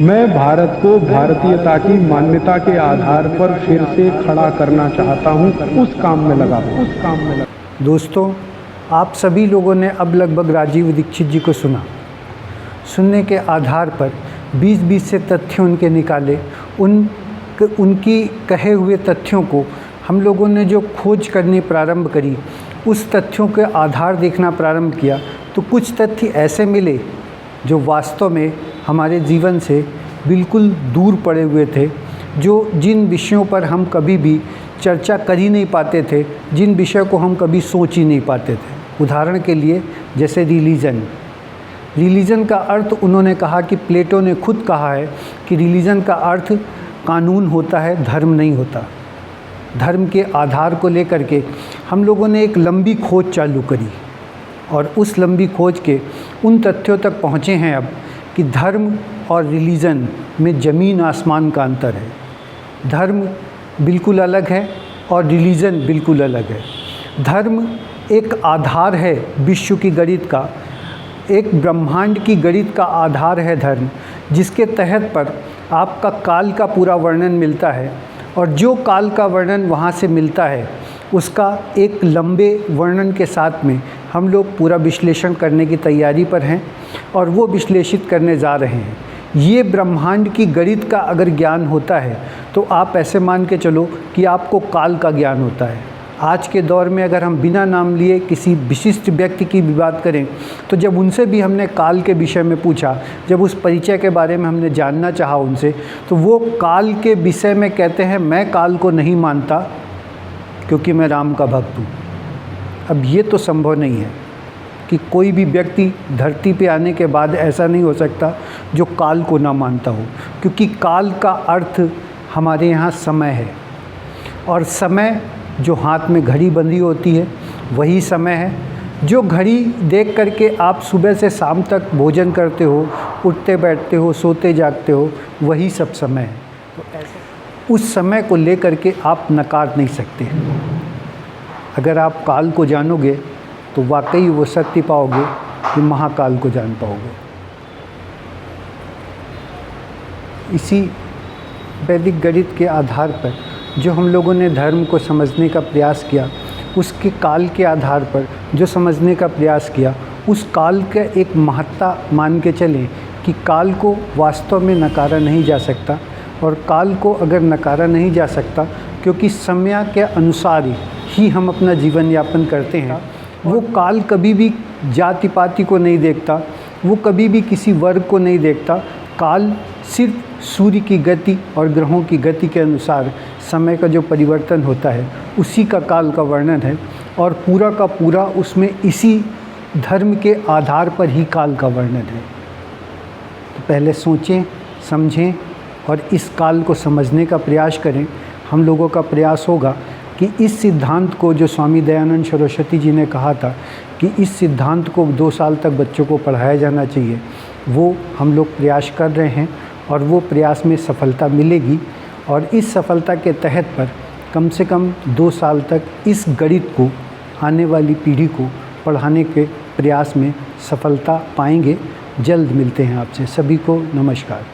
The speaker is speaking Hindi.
मैं भारत को भारतीयता की मान्यता के आधार पर फिर से खड़ा करना चाहता हूं, उस काम में लगा। दोस्तों, आप सभी लोगों ने अब लगभग राजीव दीक्षित जी को सुनने के आधार पर 20-20 से तथ्य उनके निकाले। उनकी कहे हुए तथ्यों को हम लोगों ने जो खोज करनी प्रारंभ करी, उस तथ्यों के आधार देखना प्रारंभ किया, तो कुछ तथ्य ऐसे मिले जो वास्तव में हमारे जीवन से बिल्कुल दूर पड़े हुए थे, जिन विषयों पर हम कभी भी चर्चा कर ही नहीं पाते थे, जिन विषयों को हम कभी सोच ही नहीं पाते थे। उदाहरण के लिए जैसे रिलीजन का अर्थ उन्होंने कहा कि प्लेटो ने खुद कहा है कि रिलीजन का अर्थ कानून होता है, धर्म नहीं होता। धर्म के आधार को लेकर के हम लोगों ने एक लंबी खोज चालू करी और उस लंबी खोज के उन तथ्यों तक पहुँचे हैं अब कि धर्म और रिलीजन में ज़मीन आसमान का अंतर है। धर्म बिल्कुल अलग है और रिलीजन बिल्कुल अलग है। धर्म एक आधार है विश्व की गणित का, एक ब्रह्मांड की गणित का आधार है धर्म, जिसके तहत पर आपका काल का पूरा वर्णन मिलता है और जो काल का वर्णन वहाँ से मिलता है उसका एक लंबे वर्णन के साथ में हम लोग पूरा विश्लेषण करने की तैयारी पर हैं और वो विश्लेषित करने जा रहे हैं। ये ब्रह्मांड की गणित का अगर ज्ञान होता है तो आप ऐसे मान के चलो कि आपको काल का ज्ञान होता है। आज के दौर में अगर हम बिना नाम लिए किसी विशिष्ट व्यक्ति की भी बात करें तो जब उनसे भी हमने काल के विषय में पूछा, जब उस परिचय के बारे में हमने जानना चाहा उनसे, तो वो काल के विषय में कहते हैं मैं काल को नहीं मानता क्योंकि मैं राम का भक्त हूँ। अब ये तो संभव नहीं है कि कोई भी व्यक्ति धरती पे आने के बाद ऐसा नहीं हो सकता जो काल को ना मानता हो, क्योंकि काल का अर्थ हमारे यहाँ समय है और समय जो हाथ में घड़ी बंधी होती है वही समय है। जो घड़ी देख करके आप सुबह से शाम तक भोजन करते हो, उठते बैठते हो, सोते जागते हो, वही सब समय है। तो ऐसे उस समय को लेकर के आप नकार नहीं सकते। अगर आप काल को जानोगे तो वाकई वो सत्य पाओगे कि महाकाल को जान पाओगे। इसी वैदिक गणित के आधार पर जो हम लोगों ने धर्म को समझने का प्रयास किया, उसके काल के आधार पर जो समझने का प्रयास किया, उस काल का एक महत्ता मान के चलें कि काल को वास्तव में नकारा नहीं जा सकता। और काल को अगर नकारा नहीं जा सकता क्योंकि समय के अनुसार ही हम अपना जीवन यापन करते हैं, वो काल कभी भी जाति पाति को नहीं देखता, वो कभी भी किसी वर्ग को नहीं देखता। काल सिर्फ सूर्य की गति और ग्रहों की गति के अनुसार समय का जो परिवर्तन होता है उसी का काल का वर्णन है और पूरा का पूरा उसमें इसी धर्म के आधार पर ही काल का वर्णन है। तो पहले सोचें, समझें और इस काल को समझने का प्रयास करें। हम लोगों का प्रयास होगा कि इस सिद्धांत को, जो स्वामी दयानंद सरस्वती जी ने कहा था कि इस सिद्धांत को 2 साल तक बच्चों को पढ़ाया जाना चाहिए, वो हम लोग प्रयास कर रहे हैं और वो प्रयास में सफलता मिलेगी। और इस सफलता के तहत पर कम से कम 2 साल तक इस गणित को आने वाली पीढ़ी को पढ़ाने के प्रयास में सफलता पाएंगे। जल्द मिलते हैं आपसे। सभी को नमस्कार।